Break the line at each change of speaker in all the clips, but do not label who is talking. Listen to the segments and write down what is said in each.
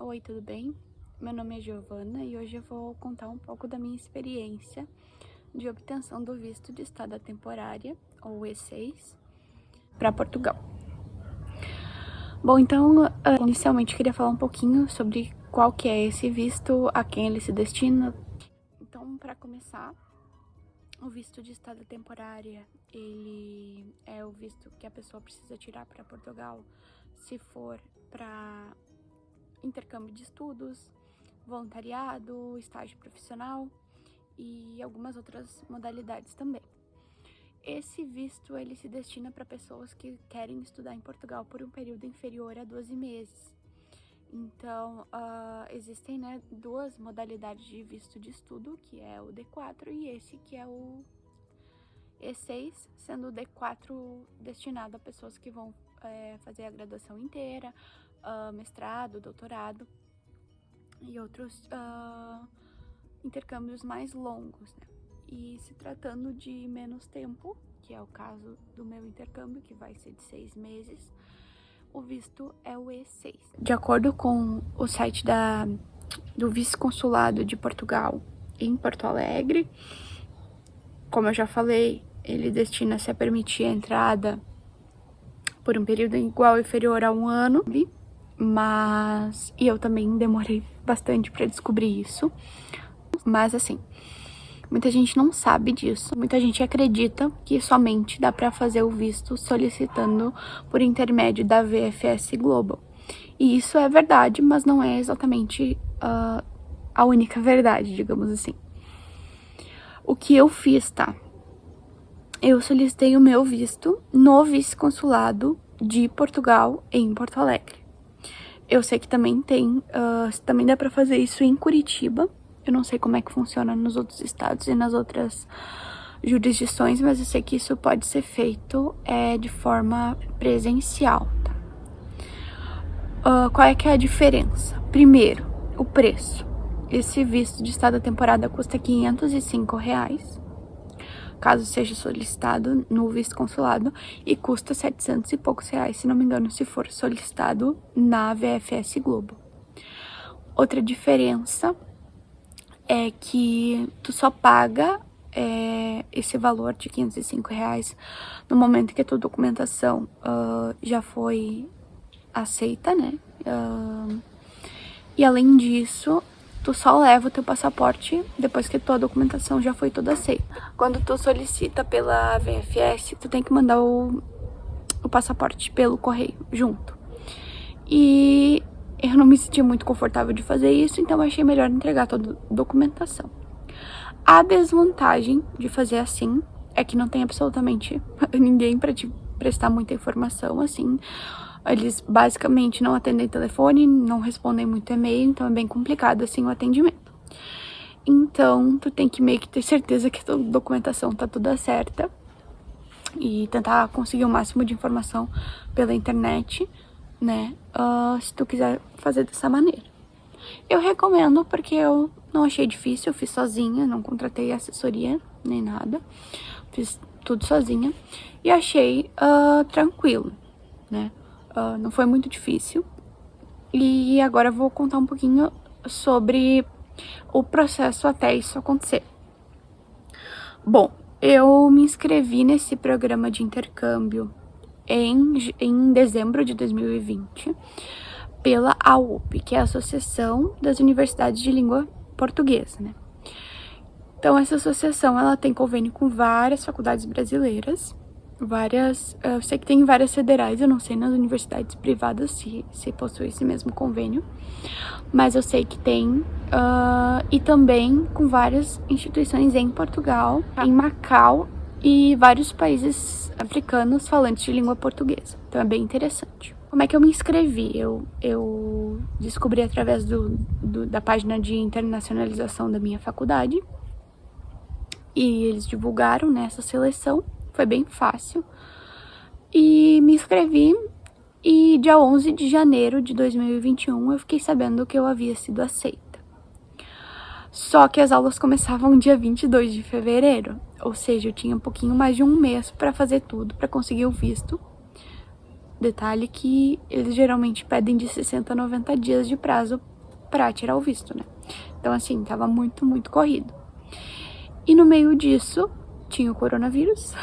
Oi, tudo bem? Meu nome é Giovana e hoje eu vou contar um pouco da minha experiência de obtenção do visto de estada temporária, ou E6, para Portugal. Bom, então, inicialmente eu queria falar um pouquinho sobre qual que é esse visto, a quem ele se destina. Então, para começar, o visto de estada temporária, ele é o visto que a pessoa precisa tirar para Portugal se for para intercâmbio de estudos, voluntariado, estágio profissional e algumas outras modalidades também. Esse visto ele se destina para pessoas que querem estudar em Portugal por um período inferior a 12 meses. Então, existem duas modalidades de visto de estudo, que é o D4 e esse que é o E6, sendo o D4 destinado a pessoas que vão fazer a graduação inteira, mestrado, doutorado e outros intercâmbios mais longos, né? E se tratando de menos tempo, que é o caso do meu intercâmbio, que vai ser de 6 meses, o visto é o E6. De acordo com o site do Vice-Consulado de Portugal em Porto Alegre, como eu já falei, ele destina-se a permitir a entrada por um período igual ou inferior a 1 ano, e eu também demorei bastante para descobrir isso. Mas assim, muita gente não sabe disso. Muita gente acredita que somente dá para fazer o visto solicitando por intermédio da VFS Global. E isso é verdade, mas não é exatamente a única verdade, digamos assim. O que eu fiz, tá? Eu solicitei o meu visto no Vice-Consulado de Portugal em Porto Alegre. Eu sei que também também dá para fazer isso em Curitiba. Eu não sei como é que funciona nos outros estados e nas outras jurisdições, mas eu sei que isso pode ser feito de forma presencial, tá? Qual é que é a diferença? Primeiro, o preço. Esse visto de estada temporária custa R$505, caso seja solicitado no vice-consulado, e custa 700 e poucos reais, se não me engano, se for solicitado na VFS Globo. Outra diferença é que tu só paga esse valor de R$505 no momento que a tua documentação já foi aceita, né? E além disso, tu só leva o teu passaporte depois que a tua documentação já foi toda aceita. Quando tu solicita pela VFS, tu tem que mandar o passaporte pelo correio junto. E eu não me sentia muito confortável de fazer isso, então eu achei melhor entregar toda a documentação. A desvantagem de fazer assim é que não tem absolutamente ninguém para te prestar muita informação, assim. Eles basicamente não atendem telefone, não respondem muito e-mail, então é bem complicado assim o atendimento. Então, tu tem que meio que ter certeza que a tua documentação tá toda certa e tentar conseguir o máximo de informação pela internet, né? Se tu quiser fazer dessa maneira. Eu recomendo porque eu não achei difícil, eu fiz sozinha, não contratei assessoria nem nada, fiz tudo sozinha e achei tranquilo, né? Não foi muito difícil. E agora eu vou contar um pouquinho sobre o processo até isso acontecer. Bom, eu me inscrevi nesse programa de intercâmbio em dezembro de 2020 pela AUP, que é a Associação das Universidades de Língua Portuguesa, né? Então, essa associação, ela tem convênio com várias faculdades brasileiras, eu sei que tem várias federais, eu não sei nas universidades privadas se possui esse mesmo convênio, mas eu sei que tem, e também com várias instituições em Portugal, em Macau e vários países africanos falantes de língua portuguesa, então é bem interessante. Como é que eu me inscrevi? Eu descobri através da página de internacionalização da minha faculdade, e eles divulgaram nessa seleção. Foi bem fácil. E me inscrevi e dia 11 de janeiro de 2021 eu fiquei sabendo que eu havia sido aceita. Só que as aulas começavam dia 22 de fevereiro, ou seja, eu tinha um pouquinho mais de um mês para fazer tudo, para conseguir o visto. Detalhe que eles geralmente pedem de 60 a 90 dias de prazo pra tirar o visto, né? Então, assim, tava muito, muito corrido. E no meio disso, tinha o coronavírus.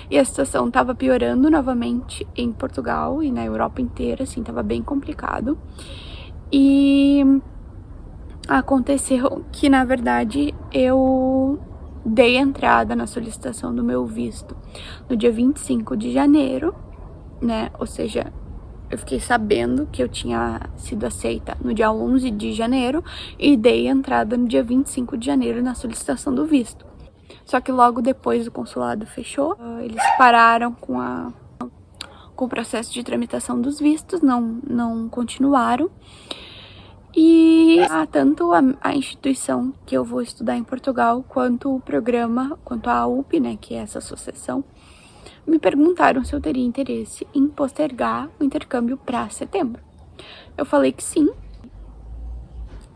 E a situação tava piorando novamente em Portugal e na Europa inteira, assim, tava bem complicado. E aconteceu que, na verdade, eu dei entrada na solicitação do meu visto no dia 25 de janeiro, né? Ou seja, eu fiquei sabendo que eu tinha sido aceita no dia 11 de janeiro e dei entrada no dia 25 de janeiro na solicitação do visto. Só que logo depois o consulado fechou, eles pararam com o processo de tramitação dos vistos, não continuaram. E tanto a instituição que eu vou estudar em Portugal, quanto o programa, quanto a UP, né, que é essa associação, me perguntaram se eu teria interesse em postergar o intercâmbio para setembro. Eu falei que sim.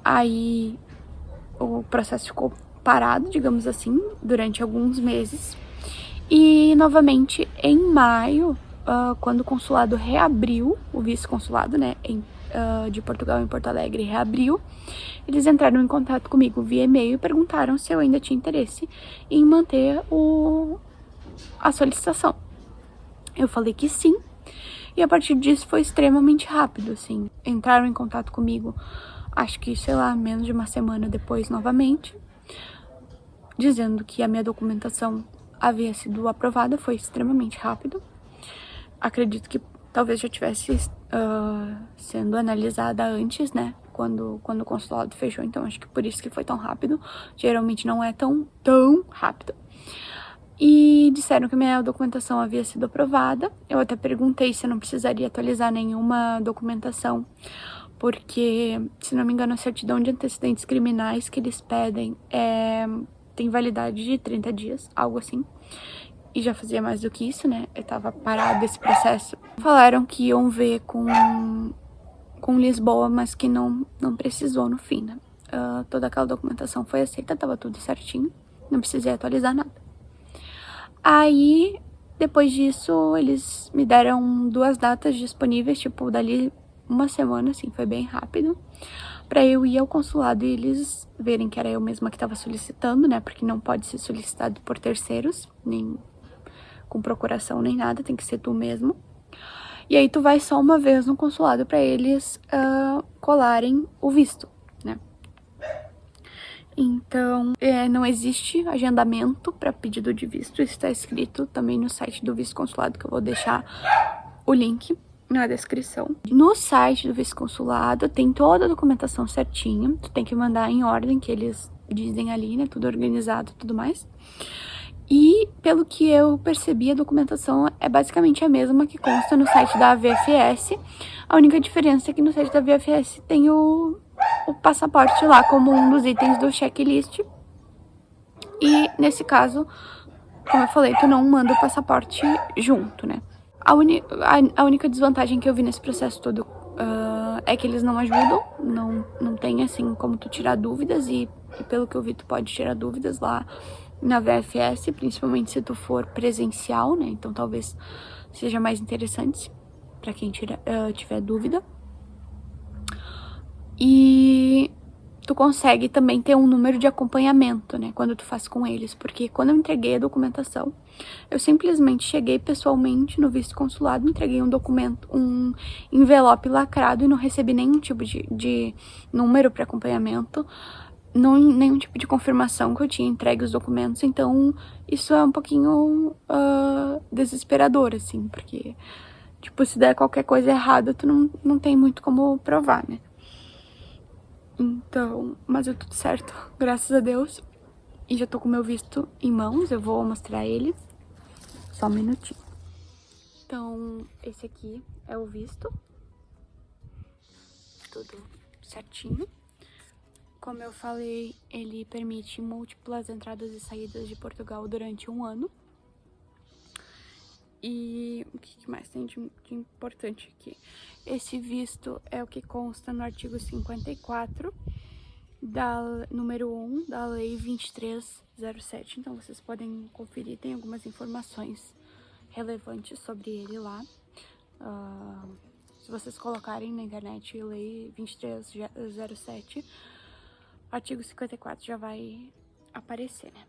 Aí o processo ficou parado, digamos assim, durante alguns meses. E novamente em maio, quando o consulado reabriu, o vice-consulado, né, de Portugal em Porto Alegre reabriu, eles entraram em contato comigo via e-mail e perguntaram se eu ainda tinha interesse em manter a solicitação. Eu falei que sim, e a partir disso foi extremamente rápido, assim. Entraram em contato comigo, acho que, sei lá, menos de uma semana depois novamente, dizendo que a minha documentação havia sido aprovada, foi extremamente rápido. Acredito que talvez já tivesse sendo analisada antes, né, quando o consulado fechou, então acho que por isso que foi tão rápido. Geralmente não é tão rápido. E disseram que minha documentação havia sido aprovada. Eu até perguntei se eu não precisaria atualizar nenhuma documentação, porque, se não me engano, a certidão de antecedentes criminais que eles pedem tem validade de 30 dias, algo assim. E já fazia mais do que isso, né? Eu tava parada desse processo. Falaram que iam ver com Lisboa, mas que não precisou no fim, né? Toda aquela documentação foi aceita, tava tudo certinho. Não precisei atualizar nada. Aí, depois disso, eles me deram 2 datas disponíveis, tipo, dali uma semana, assim, foi bem rápido, pra eu ir ao consulado e eles verem que era eu mesma que tava solicitando, né, porque não pode ser solicitado por terceiros, nem com procuração, nem nada, tem que ser tu mesmo. E aí tu vai só uma vez no consulado pra eles colarem o visto, né. Então, não existe agendamento para pedido de visto, isso está escrito também no site do vice-consulado, que eu vou deixar o link na descrição. No site do vice-consulado tem toda a documentação certinha, tu tem que mandar em ordem que eles dizem ali, né, tudo organizado e tudo mais. E, pelo que eu percebi, a documentação é basicamente a mesma que consta no site da VFS. A única diferença é que no site da VFS tem o passaporte lá como um dos itens do checklist. E, nesse caso, como eu falei, tu não manda o passaporte junto, né? A única desvantagem que eu vi nesse processo todo é que eles não ajudam, não tem, assim, como tu tirar dúvidas. E pelo que eu vi, tu pode tirar dúvidas lá na VFS, principalmente se tu for presencial, né? Então talvez seja mais interessante pra quem tiver dúvida. E tu consegue também ter um número de acompanhamento, né, quando tu faz com eles, porque quando eu entreguei a documentação, eu simplesmente cheguei pessoalmente no vice-consulado, entreguei um documento, um envelope lacrado e não recebi nenhum tipo de número para acompanhamento, nenhum tipo de confirmação que eu tinha entregue os documentos. Então isso é um pouquinho desesperador, assim, porque, tipo, se der qualquer coisa errada, tu não tem muito como provar, né. Então, mas deu tudo certo, graças a Deus. E já tô com o meu visto em mãos, eu vou mostrar ele. Só um minutinho. Então, esse aqui é o visto. Tudo certinho. Como eu falei, ele permite múltiplas entradas e saídas de Portugal durante 1 ano. E o que mais tem de importante aqui? Esse visto é o que consta no artigo 54, número 1 da Lei 2307. Então vocês podem conferir, tem algumas informações relevantes sobre ele lá. Se vocês colocarem na internet Lei 2307, artigo 54 já vai aparecer, né?